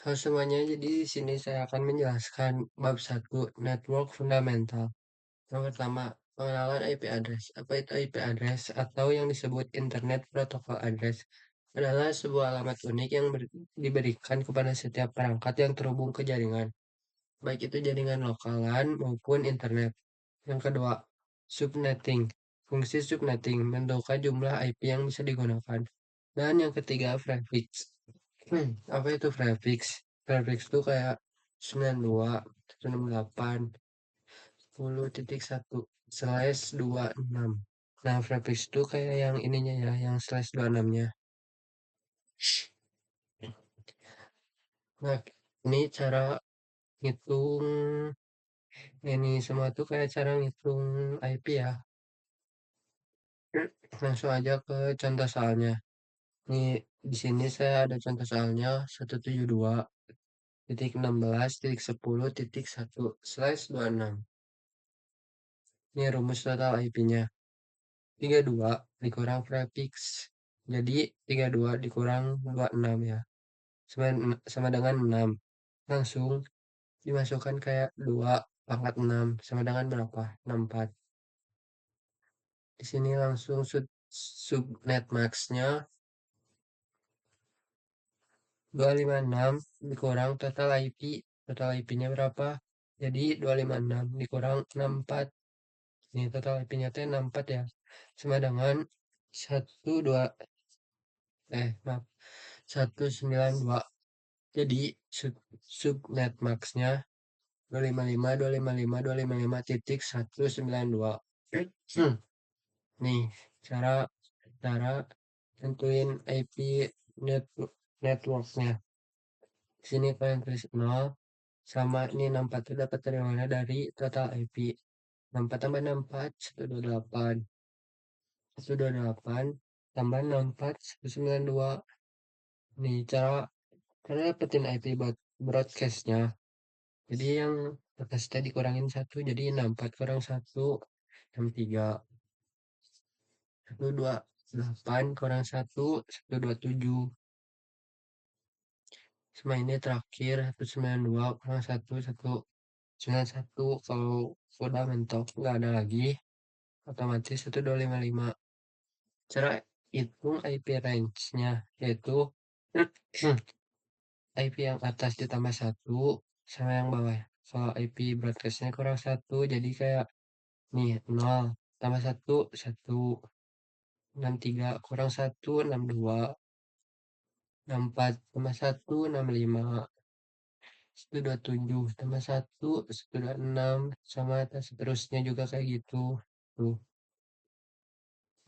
Halo semuanya, jadi di sini saya akan menjelaskan bab 1 Network Fundamental. Yang pertama, pengenalan IP address. Apa itu IP address atau yang disebut Internet Protocol Address? Adalah sebuah alamat unik yang diberikan kepada setiap perangkat yang terhubung ke jaringan, baik itu jaringan lokalan maupun internet. Yang kedua, subnetting. Fungsi subnetting menentukan jumlah IP yang bisa digunakan. Dan yang ketiga, prefix. Apa itu prefix? Prefix itu kayak 92, 168, 10.1/26. Nah, prefix itu kayak yang ininya ya, yang slash 26-nya. Nah, ini cara ngitung ini semua tuh kayak cara ngitung IP ya. Langsung aja ke contoh soalnya. Nih, di sini saya ada contoh soalnya 172.16.10.1/26. Ini rumus total IP-nya. 32 dikurang prefix. Jadi 32 dikurang 26 ya. Sama dengan 6. Langsung dimasukkan kayak 2 pangkat 6 sama dengan berapa? 64. Di sini langsung subnet max-nya 256 dikurang total IP. Total IP-nya berapa? Jadi 256 dikurang 64. Ini total IP-nya teh 64 ya. Sama dengan 12 maaf 192. Jadi subnet max-nya 255.255.255.192. Nih, cara cara tentuin IP networknya. Di sini kalian tulis 0 sama ini 64 itu dapat dari mana? Dari total IP. 64 tambah 64 128. 128 tambah 64 192. Nih cara dapetin IP buat broadcastnya. Jadi yang atasnya dikurangin 1, jadi 64 kurang 1, 63. 128 kurang 1, 127. Sama ini terakhir 192 kurang 1, 191. Kalau udah mentok nggak ada lagi, otomatis 1255. Cara hitung IP range-nya yaitu IP yang atas ditambah 1 sama yang bawah. Kalau IP broadcast-nya kurang 1, jadi kayak nih 0 tambah 1 1, 63 kurang 1 62, 64 tambah 1 65, 127 tambah 1 126 sama seterusnya juga kayak gitu. Tuh,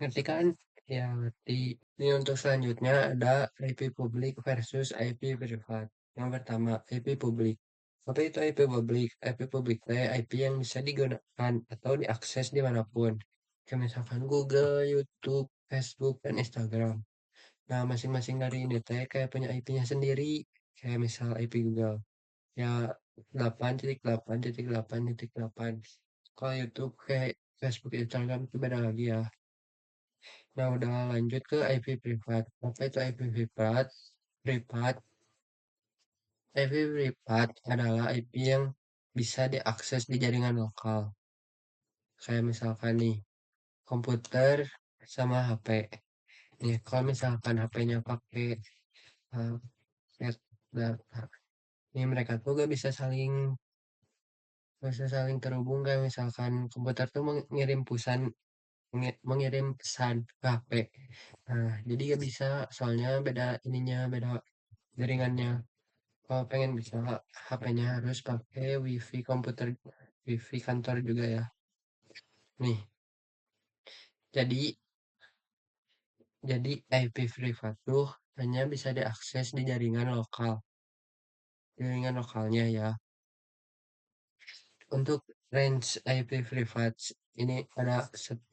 ngerti kan? Ya, ngerti. Ini untuk selanjutnya ada IP publik versus IP privat. Yang pertama, IP publik. Apa itu IP publik? IP publik itu IP yang bisa digunakan atau diakses dimanapun. Kayak misalkan Google, YouTube, Facebook, dan Instagram. Nah, masing-masing dari ini teh kayak punya IP-nya sendiri. Kayak misal IP Google. Ya, 8.8.8.8. Kalau YouTube kayak Facebook, Instagram itu beda lagi ya. Nah, udah lanjut ke IP privat. Apa itu IP privat? Privat, IP privat adalah IP yang bisa diakses di jaringan lokal. Kayak misalkan nih, komputer sama HP. Nih, kalau misalkan HP-nya pakai uh, net data, ini mereka tuh gak bisa saling terhubung. Kayak misalkan komputer tuh mengirim pesan ke HP. Nah, jadi gak bisa, soalnya beda ininya, beda jaringannya. Kalau pengen bisa, HP-nya harus pakai WiFi komputer, WiFi kantor juga ya. Nih, jadi jadi IP privat tuh hanya bisa diakses di jaringan lokalnya ya. Untuk range IP privat ini ada 10.1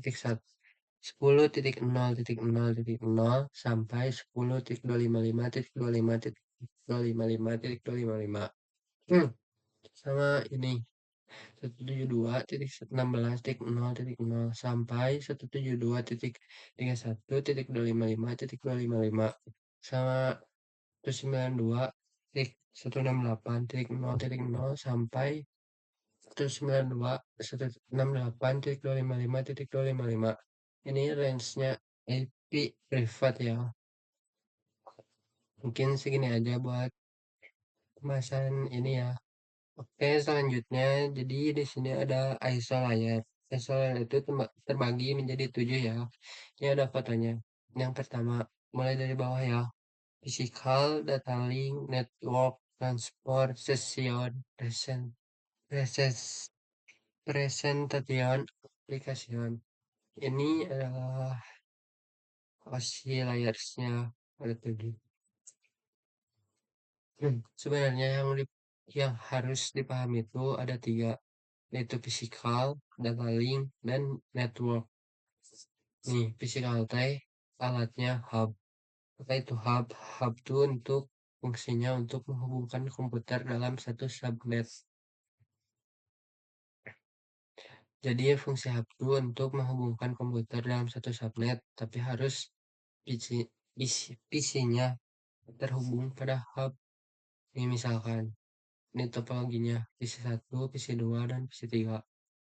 10.0.0.0 sampai 10.255.255.255.255. Sama ini 172.16.0.0 sampai 172.31.255.255 sama 192 192.168.0.0 sampai 192.168.255.255. Ini range-nya IP privat ya. Mungkin segini aja buat pembahasan ini ya. Oke, selanjutnya jadi di sini ada ISO layar. ISO layar itu terbagi menjadi 7 ya. Ini ada fotonya. Yang pertama, mulai dari bawah ya. Physical, data link, network, transport, session, present, presentation, application. Ini adalah opsi layarnya ada 7. Sebenarnya yang harus dipahami itu ada 3, yaitu physical, data link, dan network. Nih, physical teh alatnya hub. Apa itu hub? Hub itu untuk fungsinya untuk menghubungkan komputer dalam satu subnet. Jadi fungsi hub itu untuk menghubungkan komputer dalam satu subnet, tapi harus PC-nya terhubung pada hub. Ini misalkan, ini topologinya PC1, PC2, dan PC3.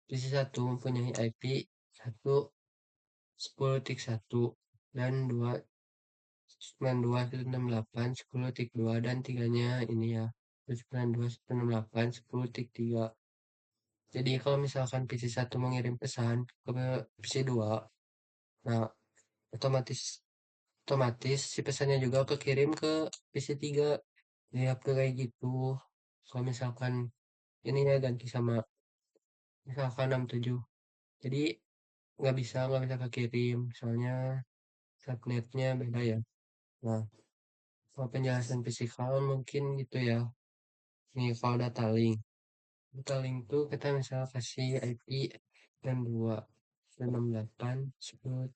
PC1 mempunyai IP 1.10.1 dan 2.92.168.10.2 dan tiganya ini ya 192.168.10.3. Jadi kalau misalkan PC1 mengirim pesan ke PC2, nah otomatis otomatis si pesannya juga kekirim ke PC3. Jadi kayak gitu. Kalau misalkan ini ya ganti sama misalkan 67. Jadi nggak bisa kekirim soalnya subnetnya beda ya. Nah, kalau penjelasan fisikal mungkin gitu ya. Nih kalau data link tuh kita misalnya kasih IP dan 2 68 10 1.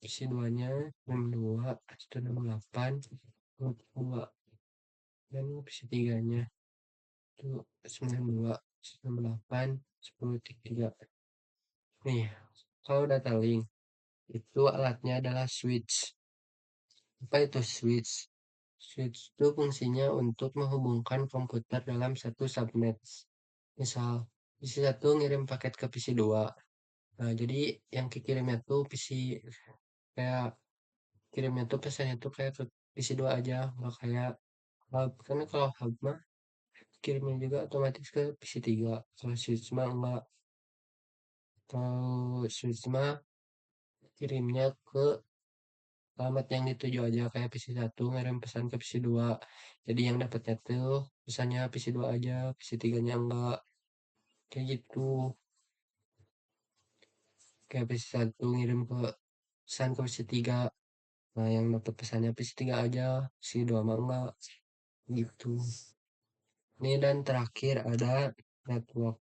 Isi 2-nya 62 168 2 dan isi 3-nya itu 92 98 10 3. Nih, kalau data link itu alatnya adalah switch. Apa itu switch? Switch itu fungsinya untuk menghubungkan komputer dalam satu subnet. Misal, PC1 ngirim paket ke PC2. Nah, jadi yang kirimnya tuh PC kayak kirimnya tuh pesannya tuh kayak ke PC2 aja, nggak kayak hub. Karena kalau hub mah kirimnya juga otomatis ke PC3. Kalau switch mah enggak. Kalau switch mah kirimnya ke alamat yang dituju aja kayak PC1 ngirim pesan ke PC2. Jadi yang dapatnya tuh pesannya PC2 aja, PC3-nya enggak. Kayak gitu. Kayak PC1 ngirim ke pesan ke PC3. Nah, yang dapat pesannya PC3 aja, PC2 mah enggak. Gitu. Ini dan terakhir ada network.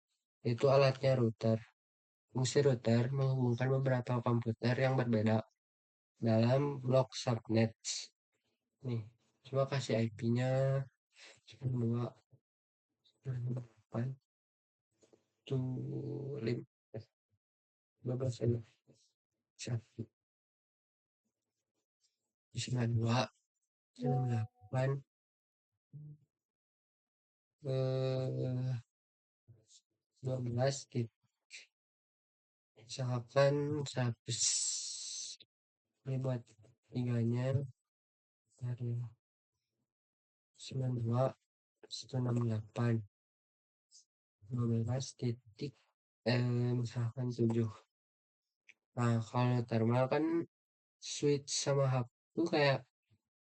Itu alatnya router. Fungsi router menghubungkan beberapa komputer yang berbeda dalam blok subnet. Nih, coba kasih IP-nya 2 8 tuh 12 ini 1 sembilan 2 8 eh 12 misalkan 100 ini buat tiganya dari 92 168 12 titik misalkan 7. Nah, kalau thermal kan switch sama hub tuh kayak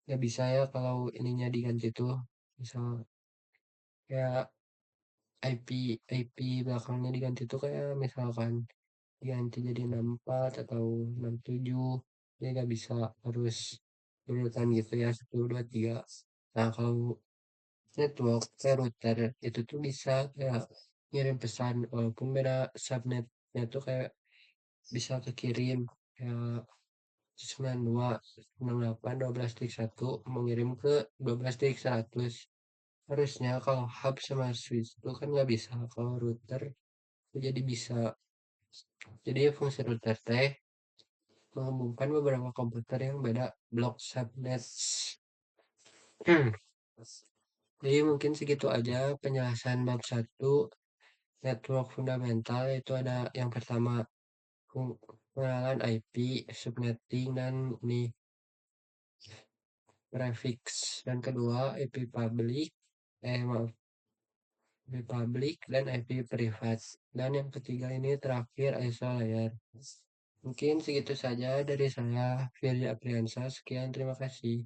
nggak bisa ya kalau ininya diganti tuh. Misal kayak IP IP belakangnya diganti tuh kayak misalkan diganti jadi 64 atau 67. Dia nggak bisa harus urutan gitu ya 1 2 3. Nah, kalau network kayak router itu tuh bisa kayak ngirim pesan walaupun beda subnetnya tuh kayak bisa kekirim kayak 92 68 12.1 mengirim ke 12.100. Harusnya kalau hub sama switch itu kan nggak bisa. Kalau router itu jadi bisa. Jadi fungsi router teh menghubungkan beberapa komputer yang beda blok subnet. Jadi mungkin segitu aja penjelasan bab satu network fundamental, itu ada yang pertama pengenalan IP, subnetting, dan ini prefix, dan kedua IP public, maaf, IP public dan IP privat, dan yang ketiga ini terakhir ISO layer. Mungkin segitu saja dari saya, Firly Apriansa. Sekian, terima kasih.